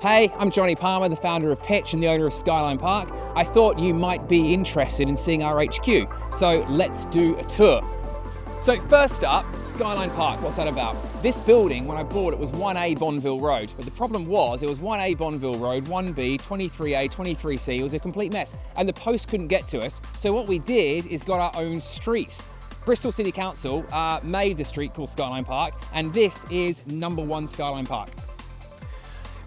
Hey, I'm Johnny Palmer, the founder of PYTCH and the owner of Skyline Park. I thought you might be interested in seeing our HQ, so let's do a tour. So first up, Skyline Park, what's that about? This building, when I bought it, was 1A Bonneville Road, but the problem was it was 1A Bonneville Road, 1B, 23A, 23C, it was a complete mess, and the post couldn't get to us, so what we did is got our own street. Bristol City Council made the street called Skyline Park, and this is number 1 Skyline Park.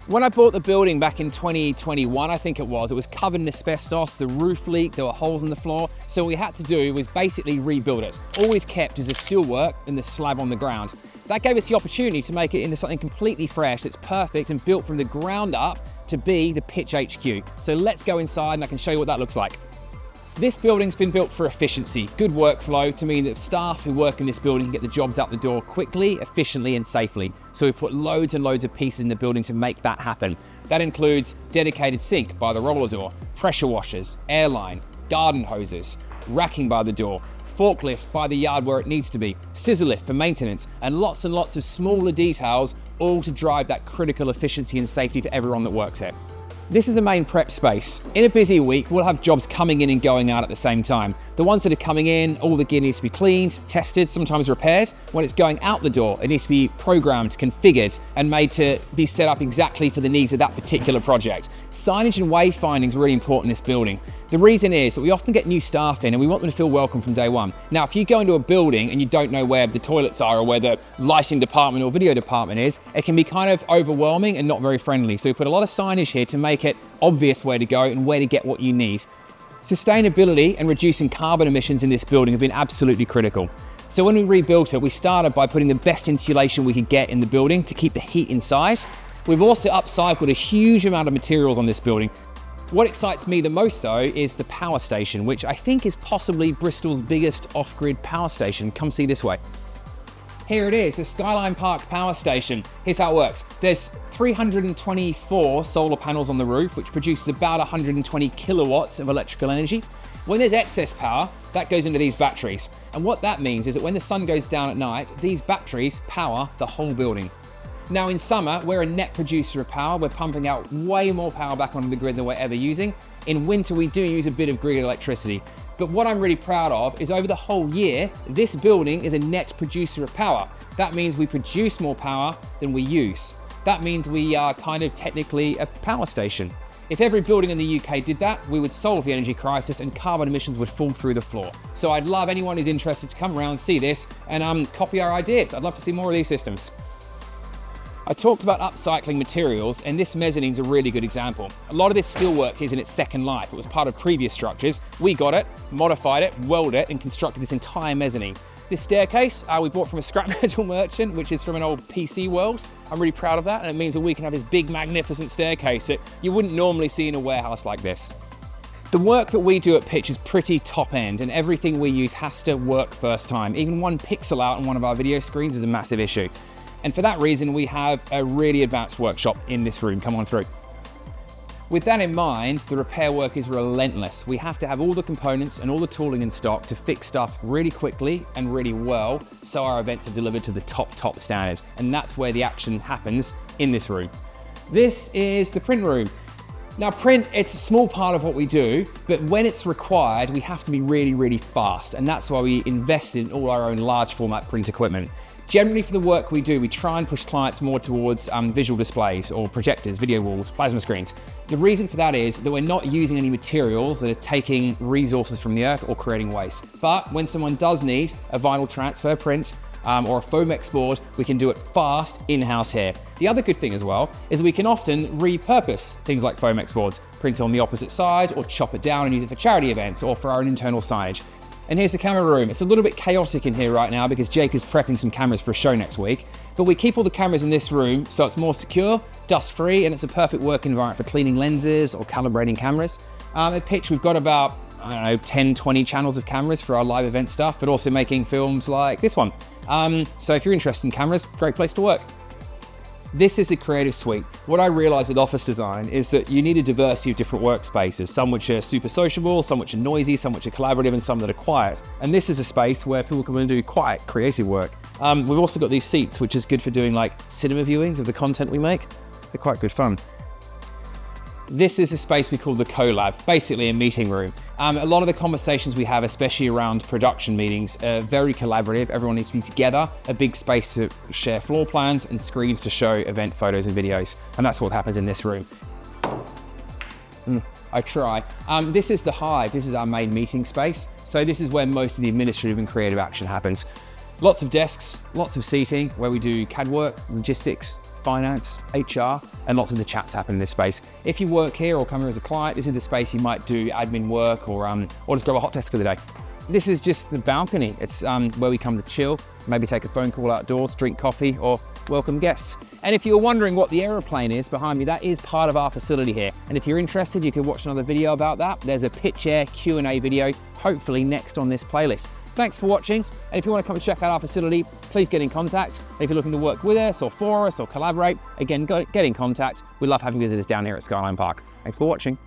When I bought the building back in 2021, I think it was covered in asbestos, the roof leaked, there were holes in the floor. So what we had to do was basically rebuild it. All we've kept is the steelwork and the slab on the ground. That gave us the opportunity to make it into something completely fresh that's perfect and built from the ground up to be the PYTCH HQ. So let's go inside and I can show you what that looks like. This building's been built for efficiency, good workflow to mean that staff who work in this building can get the jobs out the door quickly, efficiently and safely. So we put loads and loads of pieces in the building to make that happen. That includes dedicated sink by the roller door, pressure washers, airline, garden hoses, racking by the door, forklift by the yard where it needs to be, scissor lift for maintenance, and lots of smaller details, all to drive that critical efficiency and safety for everyone that works here. This is a main prep space. In a busy week, we'll have jobs coming in and going out at the same time. The ones that are coming in, all the gear needs to be cleaned, tested, sometimes repaired. When it's going out the door, it needs to be programmed, configured, and made to be set up exactly for the needs of that particular project. Signage and wayfinding is really important in this building. The reason is that we often get new staff in and we want them to feel welcome from day one. Now, if you go into a building and you don't know where the toilets are or where the lighting department or video department is, it can be kind of overwhelming and not very friendly. So we put a lot of signage here to make it obvious where to go and where to get what you need. Sustainability and reducing carbon emissions in this building have been absolutely critical. So when we rebuilt it, we started by putting the best insulation we could get in the building to keep the heat inside. We've also upcycled a huge amount of materials on this building. What excites me the most though is the power station, which I think is possibly Bristol's biggest off-grid power station. Come see this way. Here it is, the Skyline Park power station. Here's how it works. There's 324 solar panels on the roof, which produces about 120 kilowatts of electrical energy. When there's excess power, that goes into these batteries. And what that means is that when the sun goes down at night, these batteries power the whole building. Now in summer, we're a net producer of power. We're pumping out way more power back onto the grid than we're ever using. In winter, we do use a bit of grid electricity. But what I'm really proud of is over the whole year, this building is a net producer of power. That means we produce more power than we use. That means we are kind of technically a power station. If every building in the UK did that, we would solve the energy crisis and carbon emissions would fall through the floor. So I'd love anyone who's interested to come around, see this, and copy our ideas. I'd love to see more of these systems. I talked about upcycling materials, and this mezzanine is a really good example. A lot of this steelwork is in its second life. It was part of previous structures. We got it, modified it, welded it, and constructed this entire mezzanine. This staircase we bought from a scrap metal merchant, which is from an old PC world. I'm really proud of that, and it means that we can have this big, magnificent staircase that you wouldn't normally see in a warehouse like this. The work that we do at PYTCH is pretty top end, and everything we use has to work first time. Even one pixel out on one of our video screens is a massive issue. And for that reason, we have a really advanced workshop in this room. Come on through. With that in mind, the repair work is relentless. We have to have all the components and all the tooling in stock to fix stuff really quickly and really well, so our events are delivered to the top standard. And that's where the action happens in this room. This is the print room. Now print, it's a small part of what we do, but when it's required, we have to be really fast. And that's why we invest in all our own large format print equipment. Generally for the work we do, we try and push clients more towards visual displays or projectors, video walls, plasma screens. The reason for that is that we're not using any materials that are taking resources from the earth or creating waste. But when someone does need a vinyl transfer print or a Fomex board, we can do it fast in-house here. The other good thing as well is we can often repurpose things like Fomex boards, print on the opposite side or chop it down and use it for charity events or for our own internal signage. And here's the camera room. It's a little bit chaotic in here right now because Jake is prepping some cameras for a show next week. But we keep all the cameras in this room so it's more secure, dust-free, and it's a perfect work environment for cleaning lenses or calibrating cameras. At PYTCH, we've got about, 10, 20 channels of cameras for our live event stuff, but also making films like this one. So if you're interested in cameras, great place to work. This is a creative suite. What I realized with office design is that you need a diversity of different workspaces, some which are super sociable, some which are noisy, some which are collaborative, and some that are quiet. And this is a space where people can do quiet, creative work. We've also got these seats, which is good for doing like cinema viewings of the content we make. They're quite good fun. This is a space we call the Collab, basically a meeting room. A lot of the conversations we have, especially around production meetings, are very collaborative. Everyone needs to be together, a big space to share floor plans and screens to show event photos and videos. And that's what happens in this room. I try. This is the Hive. This is our main meeting space. So this is where most of the administrative and creative action happens. Lots of desks, lots of seating where we do CAD work, logistics, finance, HR, and lots of the chats happen in this space. If you work here or come here as a client, this is the space you might do admin work or just grab a hot desk for the day. This is just the balcony. It's where we come to chill, maybe take a phone call outdoors, drink coffee, or welcome guests. And if you're wondering what the aeroplane is behind me, that is part of our facility here. And if you're interested, you can watch another video about that. There's a PYTCH Q&A video, hopefully next on this playlist. Thanks for watching. And if you want to come and check out our facility, please get in contact. And if you're looking to work with us or for us or collaborate, again, get in contact. We love having visitors down here at Skyline Park. Thanks for watching.